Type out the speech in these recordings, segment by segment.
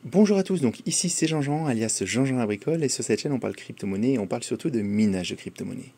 Bonjour à tous, donc ici c'est Jean-Jean alias Jean-Jean Agricole et sur cette chaîne on parle crypto-monnaie et on parle surtout de minage de crypto-monnaie.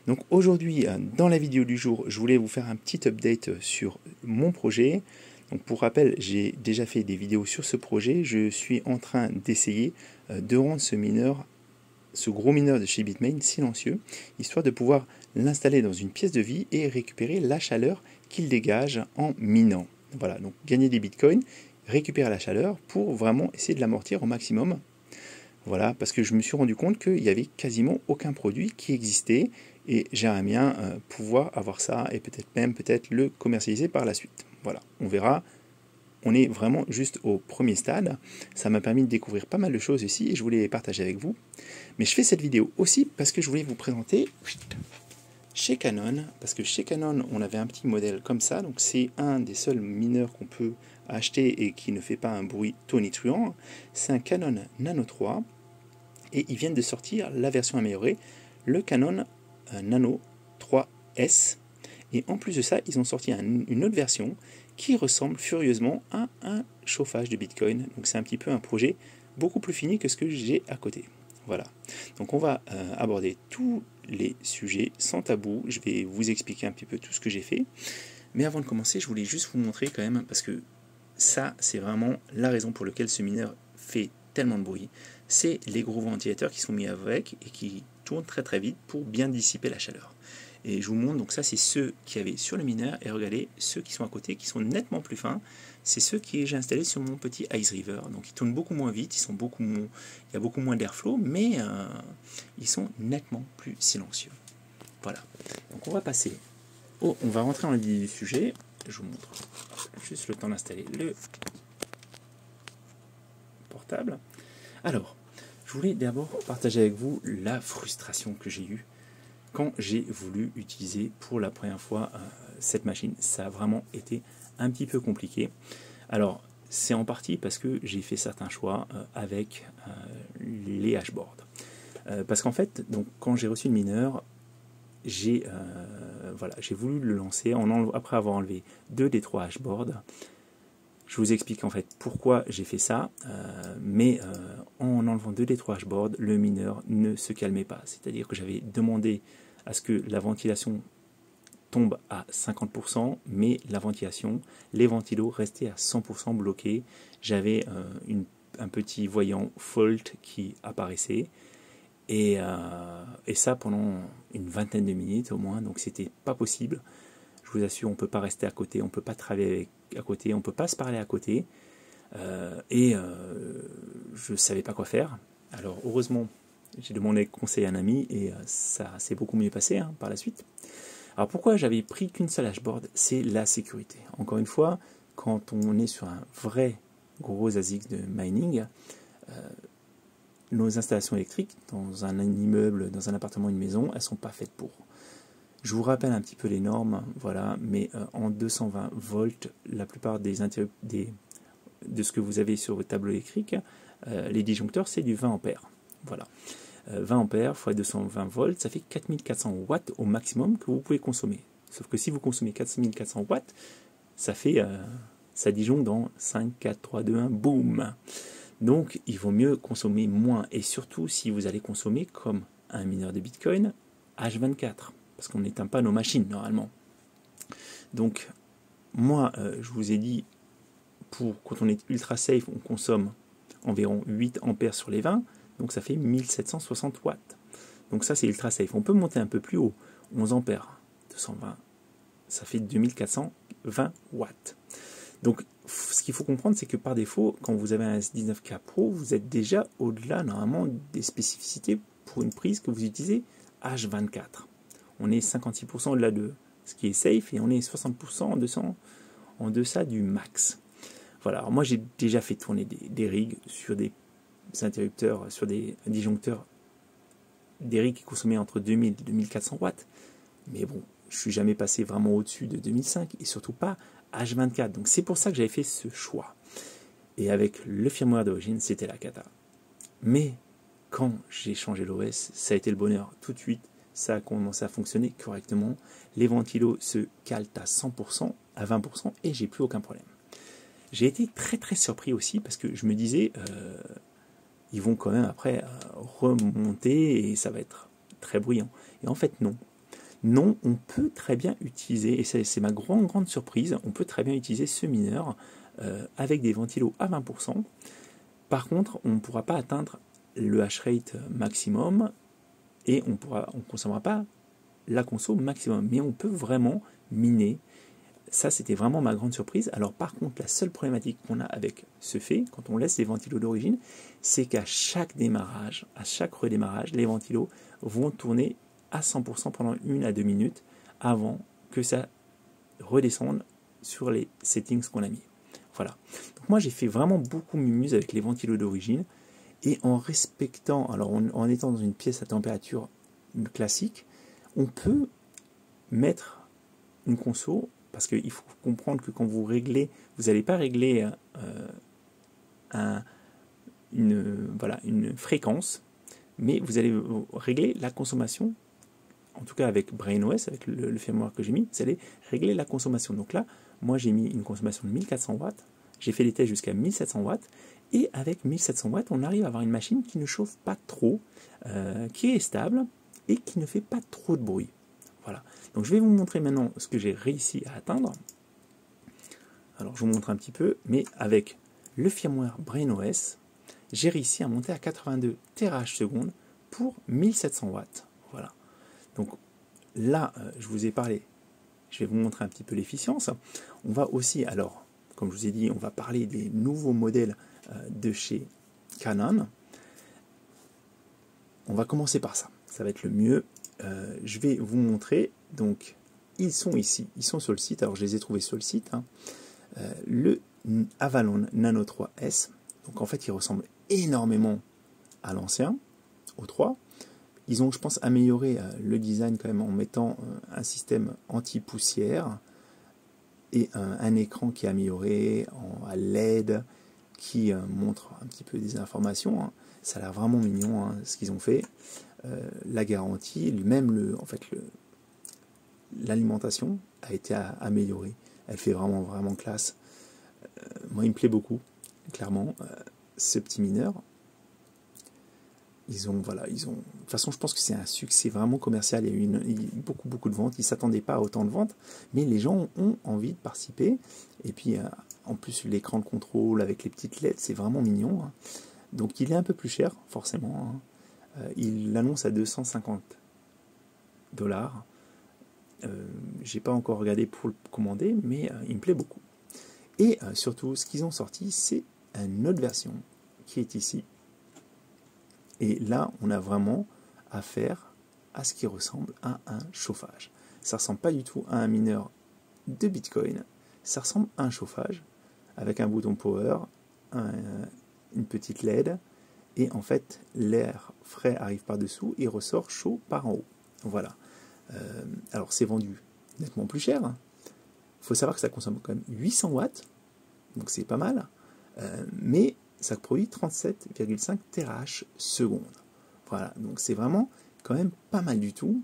Donc aujourd'hui dans la vidéo du jour je voulais vous faire un petit update sur mon projet. Donc pour rappel j'ai déjà fait des vidéos sur ce projet, je suis en train d'essayer de rendre ce gros mineur de chez Bitmain silencieux, histoire de pouvoir l'installer dans une pièce de vie et récupérer la chaleur qu'il dégage en minant. Voilà, donc gagner des bitcoins, récupérer la chaleur pour vraiment essayer de l'amortir au maximum. Voilà, parce que je me suis rendu compte qu'il n'y avait quasiment aucun produit qui existait et j'aimerais bien pouvoir avoir ça et peut-être le commercialiser par la suite. Voilà, on verra. On est vraiment juste au premier stade. Ça m'a permis de découvrir pas mal de choses ici et je voulais les partager avec vous. Mais je fais cette vidéo aussi parce que je voulais vous présenter chez Canon, parce que chez Canon on avait un petit modèle comme ça, donc c'est un des seuls mineurs qu'on peut acheter et qui ne fait pas un bruit tonitruant. C'est un Canon Nano 3 et ils viennent de sortir la version améliorée, le Canon Nano 3S. Et en plus de ça, ils ont sorti une autre version qui ressemble furieusement à un chauffage de Bitcoin. Donc c'est un petit peu un projet beaucoup plus fini que ce que j'ai à côté. Voilà. Donc on va aborder tous les sujets sans tabou. Je vais vous expliquer un petit peu tout ce que j'ai fait. Mais avant de commencer, je voulais juste vous montrer quand même, parce que ça, c'est vraiment la raison pour laquelle ce mineur fait tellement de bruit. C'est les gros ventilateurs qui sont mis avec et qui tournent très très vite pour bien dissiper la chaleur. Et je vous montre, donc ça c'est ceux qui avaient sur le mineur, et regardez ceux qui sont à côté, qui sont nettement plus fins, c'est ceux que j'ai installés sur mon petit Ice River. Donc ils tournent beaucoup moins vite, il y a beaucoup moins d'airflow, mais ils sont nettement plus silencieux. Voilà, donc on va passer, on va rentrer dans le vif du sujet, je vous montre juste le temps d'installer le portable. Alors, je voulais d'abord partager avec vous la frustration que j'ai eue quand j'ai voulu utiliser pour la première fois cette machine. Ça a vraiment été un petit peu compliqué. Alors, c'est en partie parce que j'ai fait certains choix avec les hashboards. Parce qu'en fait, donc, quand j'ai reçu le mineur, j'ai voulu le lancer après avoir enlevé 2 des 3 hashboards. Je vous explique en fait pourquoi j'ai fait ça, mais en enlevant 2 des 3 hashboards, le mineur ne se calmait pas. C'est-à-dire que j'avais demandé à ce que la ventilation tombe à 50%, mais la ventilation, les ventilos restaient à 100% bloqués. J'avais un petit voyant fault qui apparaissait, et ça pendant une vingtaine de minutes au moins, donc c'était pas possible. Je vous assure, on ne peut pas rester à côté, on ne peut pas travailler à côté, on ne peut pas se parler à côté. Je ne savais pas quoi faire. Alors heureusement, j'ai demandé conseil à un ami et ça s'est beaucoup mieux passé par la suite. Alors pourquoi j'avais pris qu'une seule hashboard? C'est la sécurité. Encore une fois, quand on est sur un vrai gros ASIC de mining, nos installations électriques dans un immeuble, dans un appartement, une maison, elles ne sont pas faites pour. Je vous rappelle un petit peu les normes, voilà, mais en 220 volts, la plupart de ce que vous avez sur votre tableau électrique, les disjoncteurs, c'est du 20 ampères. Voilà. 20 ampères x 220 volts, ça fait 4400 watts au maximum que vous pouvez consommer. Sauf que si vous consommez 4400 watts, ça disjoncte dans 5, 4, 3, 2, 1, boum. Donc il vaut mieux consommer moins, et surtout si vous allez consommer comme un mineur de Bitcoin H24. Parce qu'on n'éteint pas nos machines normalement. Donc, moi, je vous ai dit, quand on est ultra safe, on consomme environ 8 ampères sur les 20, donc ça fait 1760 watts. Donc ça, c'est ultra safe. On peut monter un peu plus haut, 11 ampères, 220, ça fait 2420 watts. Donc, ce qu'il faut comprendre, c'est que par défaut, quand vous avez un S19K Pro, vous êtes déjà au-delà, normalement, des spécificités pour une prise que vous utilisez H24. On est 56% au-delà de ce qui est safe et on est 60% en deçà du max. Voilà, alors moi j'ai déjà fait tourner des rigs sur des interrupteurs, sur des disjoncteurs, des rigs qui consommaient entre 2000 et 2400 watts. Mais bon, je suis jamais passé vraiment au-dessus de 2005 et surtout pas H24. Donc c'est pour ça que j'avais fait ce choix. Et avec le firmware d'origine, c'était la cata. Mais quand j'ai changé l'OS, ça a été le bonheur tout de suite. Ça a commencé à fonctionner correctement. Les ventilos se calent à 100%, à 20%, et j'ai plus aucun problème. j'ai été très très surpris aussi parce que je me disais, ils vont quand même après remonter et ça va être très bruyant. Et en fait non. Non, on peut très bien utiliser, et c'est ma grande surprise, on peut très bien utiliser ce mineur avec des ventilos à 20%. Par contre, on ne pourra pas atteindre le hash rate maximum et on ne consommera pas la conso maximum. Mais on peut vraiment miner. Ça, c'était vraiment ma grande surprise. Alors par contre, la seule problématique qu'on a avec ce fait, quand on laisse les ventilos d'origine, c'est qu'à chaque démarrage, à chaque redémarrage, les ventilos vont tourner à 100% pendant 1 à 2 minutes avant que ça redescende sur les settings qu'on a mis. Voilà. Donc moi, j'ai fait vraiment beaucoup mumuse avec les ventilos d'origine et en respectant, alors en étant dans une pièce à température classique, on peut mettre une conso, parce qu'il faut comprendre que quand vous réglez, vous n'allez pas régler une fréquence, mais vous allez régler la consommation, en tout cas avec BrainOS, avec le firmware que j'ai mis, vous allez régler la consommation. Donc là, moi j'ai mis une consommation de 1400 watts, j'ai fait des tests jusqu'à 1700 watts, et avec 1700 watts, on arrive à avoir une machine qui ne chauffe pas trop, qui est stable, et qui ne fait pas trop de bruit. Voilà. Donc je vais vous montrer maintenant ce que j'ai réussi à atteindre. Alors je vous montre un petit peu, mais avec le firmware BrainOS, j'ai réussi à monter à 82 TH/s pour 1700 watts. Voilà. Donc là, je vous ai parlé, je vais vous montrer un petit peu l'efficience. On va aussi, alors, comme je vous ai dit, on va parler des nouveaux modèles de chez Canon. On va commencer par ça, ça va être le mieux. Je vais vous montrer, donc ils sont ici, ils sont sur le site, alors je les ai trouvés sur le site, le Avalon Nano 3S, donc en fait il ressemble énormément à l'ancien, au 3. Ils ont, je pense, amélioré le design quand même en mettant un système anti-poussière et un écran qui est amélioré à LED, qui montre un petit peu des informations. Ça a l'air vraiment mignon ce qu'ils ont fait. La garantie, même l'alimentation a été améliorée. Elle fait vraiment classe. Moi, il me plaît beaucoup, clairement, ce petit mineur. De toute façon, je pense que c'est un succès vraiment commercial. Il y a eu beaucoup de ventes. Ils ne s'attendaient pas à autant de ventes, mais les gens ont envie de participer. Et puis, en plus, l'écran de contrôle avec les petites LED, c'est vraiment mignon. Donc, il est un peu plus cher, forcément. Il l'annonce à 250 $. J'ai pas encore regardé pour le commander, mais il me plaît beaucoup. Et surtout, ce qu'ils ont sorti, c'est une autre version qui est ici. Et là, on a vraiment affaire à ce qui ressemble à un chauffage. Ça ne ressemble pas du tout à un mineur de Bitcoin. Ça ressemble à un chauffage avec un bouton power, une petite LED. Et en fait, l'air frais arrive par-dessous et ressort chaud par en haut. Voilà. Alors, c'est vendu nettement plus cher. Il faut savoir que ça consomme quand même 800 watts. Donc, c'est pas mal. Mais ça produit 37,5 TH/s. Voilà, donc c'est vraiment quand même pas mal du tout.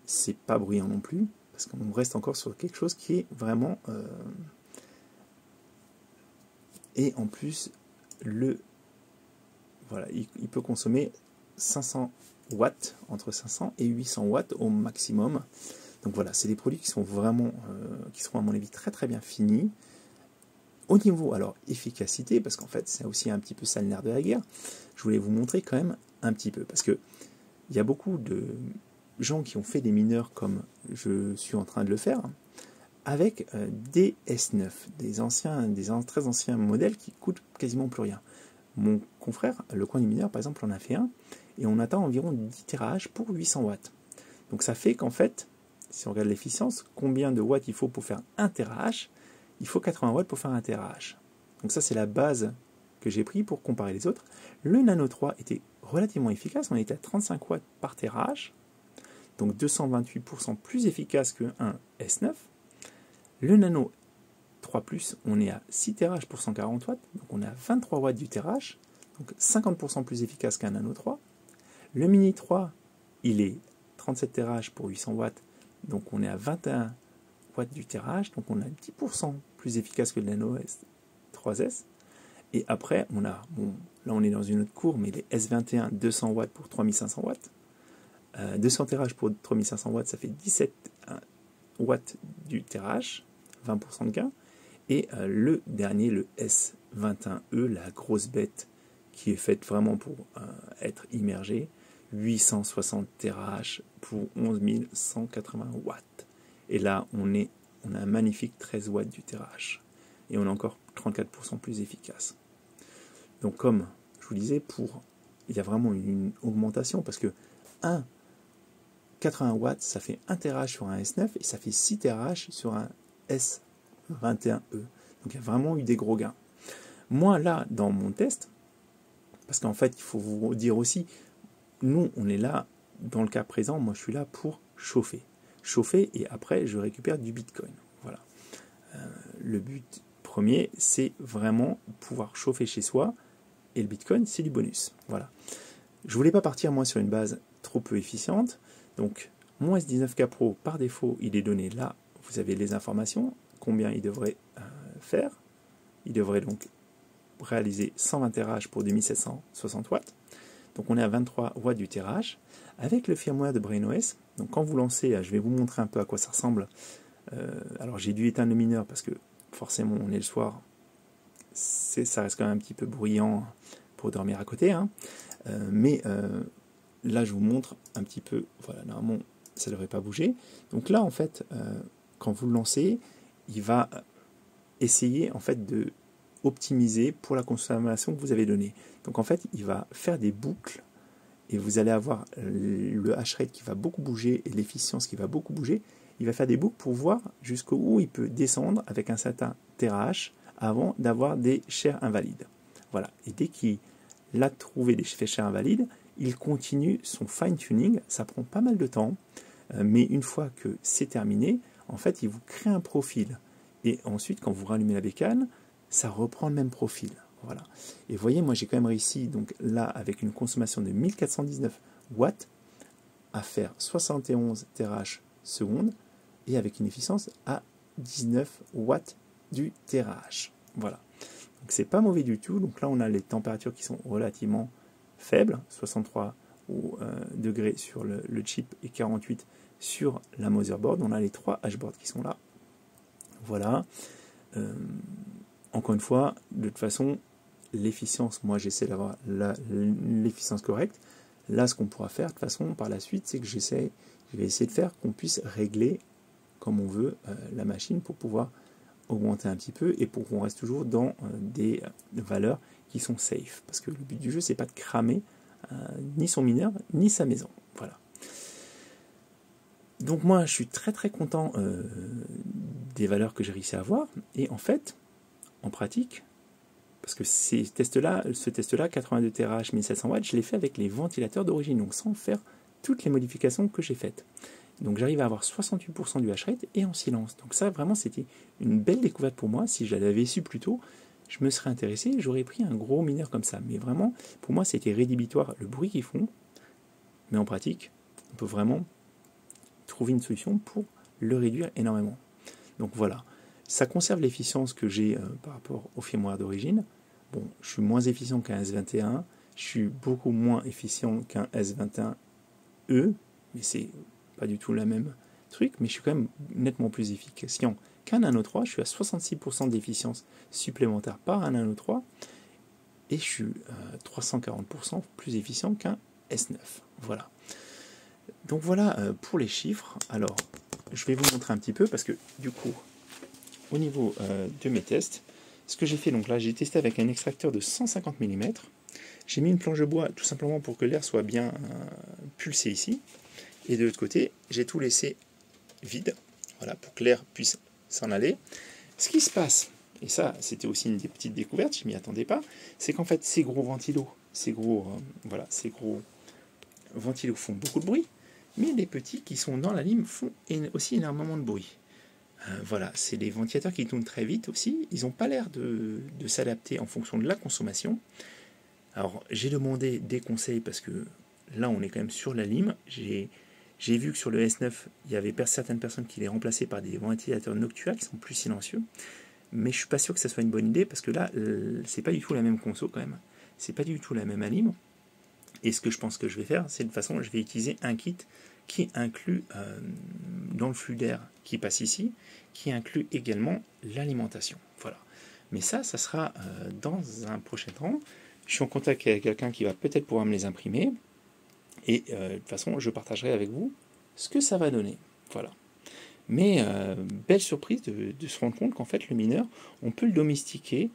C'est pas bruyant non plus, parce qu'on reste encore sur quelque chose qui est vraiment... Et en plus, voilà, il peut consommer 500 watts, entre 500 et 800 watts au maximum. Donc voilà, c'est des produits qui sont vraiment, qui seront à mon avis très bien finis. Au niveau, alors, efficacité, parce qu'en fait, c'est aussi un petit peu ça le nerf de la guerre, je voulais vous montrer quand même un petit peu, parce que il y a beaucoup de gens qui ont fait des mineurs comme je suis en train de le faire, avec des S9, des très anciens modèles qui coûtent quasiment plus rien. Mon confrère, le coin du mineur, par exemple, en a fait un, et on atteint environ 10 TH pour 800 watts. Donc ça fait qu'en fait, si on regarde l'efficience, combien de watts il faut pour faire 1 TH? Il faut 80 watts pour faire 1 TH. Donc ça, c'est la base que j'ai pris pour comparer les autres. Le Nano 3 était relativement efficace. On était à 35 watts par TH, donc 228% plus efficace qu'un S9. Le Nano 3 Plus, on est à 6 TH pour 140 watts, donc on est à 23 watts du TH, donc 50% plus efficace qu'un Nano 3. Le Mini 3, il est 37 TH pour 800 watts, donc on est à 21 watts du tirage, donc on a 10% plus efficace que le Nano S3S. Et après, on a, bon, là on est dans une autre cour, mais les S21 200 watts pour 3500 watts. 200 tirages pour 3500 watts, ça fait 17 watts du tirage, 20% de gain. Et le dernier, le S21E, la grosse bête qui est faite vraiment pour être immergée, 860 tirages pour 11 180 watts. Et là, on a un magnifique 13 watts du tirage. Et on est encore 34% plus efficace. Donc comme je vous disais, il y a vraiment une augmentation parce que 80 watts, ça fait 1 tirage sur un S9 et ça fait 6 tirages sur un S21E. Donc il y a vraiment eu des gros gains. Moi là, dans mon test, parce qu'en fait, il faut vous dire aussi, nous, on est là, dans le cas présent, moi je suis là pour chauffer. Chauffer et après, je récupère du Bitcoin. Voilà. Le but premier, c'est vraiment pouvoir chauffer chez soi et le Bitcoin, c'est du bonus. Voilà. Je voulais pas partir, moi, sur une base trop peu efficiente. Donc, mon S19K Pro, par défaut, il est donné là. Vous avez les informations, combien il devrait faire. Il devrait donc réaliser 120 tirages pour 2760 watts. Donc on est à 23 watts du tirage. Avec le firmware de BrainOS, donc quand vous lancez, je vais vous montrer un peu à quoi ça ressemble. Alors j'ai dû éteindre le mineur parce que forcément on est le soir, ça reste quand même un petit peu bruyant pour dormir à côté. Hein. Mais là je vous montre un petit peu, voilà, normalement ça ne devrait pas bouger. Donc là en fait, quand vous le lancez, il va essayer en fait de optimiser pour la consommation que vous avez donnée. Donc en fait, il va faire des boucles et vous allez avoir le hash rate qui va beaucoup bouger et l'efficience qui va beaucoup bouger. Il va faire des boucles pour voir jusqu'où il peut descendre avec un certain terahash avant d'avoir des shares invalides. Voilà. Et dès qu'il a trouvé des shares invalides, il continue son fine-tuning. Ça prend pas mal de temps, mais une fois que c'est terminé, en fait, il vous crée un profil. Et ensuite, quand vous rallumez la bécane, ça reprend le même profil. Voilà. Et vous voyez, moi j'ai quand même réussi, donc là, avec une consommation de 1419 watts, à faire 71 terahash seconde et avec une efficience à 19 watts du terahash. Voilà. Donc c'est pas mauvais du tout. Donc là, on a les températures qui sont relativement faibles, 63 degrés sur le chip et 48 sur la motherboard. On a les 3 hashboards qui sont là. Voilà. Encore une fois, de toute façon, l'efficience, moi j'essaie d'avoir l'efficience correcte. Là, ce qu'on pourra faire de toute façon par la suite, c'est que je vais essayer de faire qu'on puisse régler comme on veut la machine pour pouvoir augmenter un petit peu et pour qu'on reste toujours dans des valeurs qui sont safe. Parce que le but du jeu, c'est pas de cramer ni son mineur, ni sa maison. Voilà. Donc moi, je suis très très content des valeurs que j'ai réussi à avoir. Et en fait, en pratique, parce que ce test-là, 82 TH, 1700 watts, je l'ai fait avec les ventilateurs d'origine, donc sans faire toutes les modifications que j'ai faites. Donc j'arrive à avoir 68% du hash rate et en silence. Donc ça, vraiment, c'était une belle découverte pour moi. Si je l'avais su plus tôt, je me serais intéressé, j'aurais pris un gros mineur comme ça. Mais vraiment, pour moi, c'était rédhibitoire le bruit qu'ils font. Mais en pratique, on peut vraiment trouver une solution pour le réduire énormément. Donc voilà. Ça conserve l'efficience que j'ai par rapport au firmware d'origine. Bon, je suis moins efficient qu'un S21, je suis beaucoup moins efficient qu'un S21E, mais c'est pas du tout la même truc, mais je suis quand même nettement plus efficient qu'un Nano 3. Je suis à 66% d'efficience supplémentaire par un Nano 3, et je suis 340% plus efficient qu'un S9. Voilà. Donc voilà pour les chiffres. Alors, je vais vous montrer un petit peu, parce que du coup, au niveau de mes tests, ce que j'ai fait, donc là j'ai testé avec un extracteur de 150 mm, j'ai mis une planche de bois tout simplement pour que l'air soit bien pulsé ici, et de l'autre côté j'ai tout laissé vide, voilà, pour que l'air puisse s'en aller. Ce qui se passe, et ça c'était aussi une des petites découvertes, je m'y attendais pas, c'est qu'en fait ces gros ventilos, ces gros ventilos font beaucoup de bruit, mais les petits qui sont dans la lime font aussi énormément de bruit. Voilà, c'est des ventilateurs qui tournent très vite aussi. Ils n'ont pas l'air de s'adapter en fonction de la consommation. Alors, j'ai demandé des conseils parce que là, on est quand même sur la lime. J'ai J'ai vu que sur le S9, il y avait certaines personnes qui les remplaçaient par des ventilateurs Noctua qui sont plus silencieux. Mais je suis pas sûr que ça soit une bonne idée parce que là, c'est pas du tout la même conso quand même. C'est pas du tout la même alim. Et ce que je pense que je vais faire, c'est de toute façon, je vais utiliser un kit qui inclut dans le flux d'air qui passe ici, qui inclut également l'alimentation. Voilà. Mais ça sera dans un prochain temps. Je suis en contact avec quelqu'un qui va peut-être pouvoir me les imprimer. Et de toute façon, je partagerai avec vous ce que ça va donner. Voilà. Mais belle surprise de se rendre compte qu'en fait, le mineur, on peut le domestiquer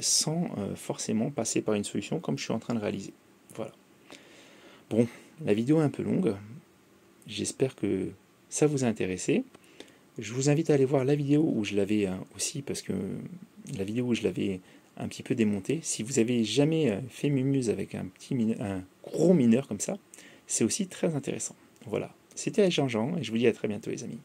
sans forcément passer par une solution comme je suis en train de réaliser. Voilà. Bon, la vidéo est un peu longue. J'espère que ça vous a intéressé. Je vous invite à aller voir la vidéo où je l'avais aussi, parce que la vidéo où je l'avais un petit peu démonté. Si vous avez jamais fait Mumuse avec un gros mineur comme ça, c'est aussi très intéressant. Voilà, c'était Jean-Jean et je vous dis à très bientôt les amis.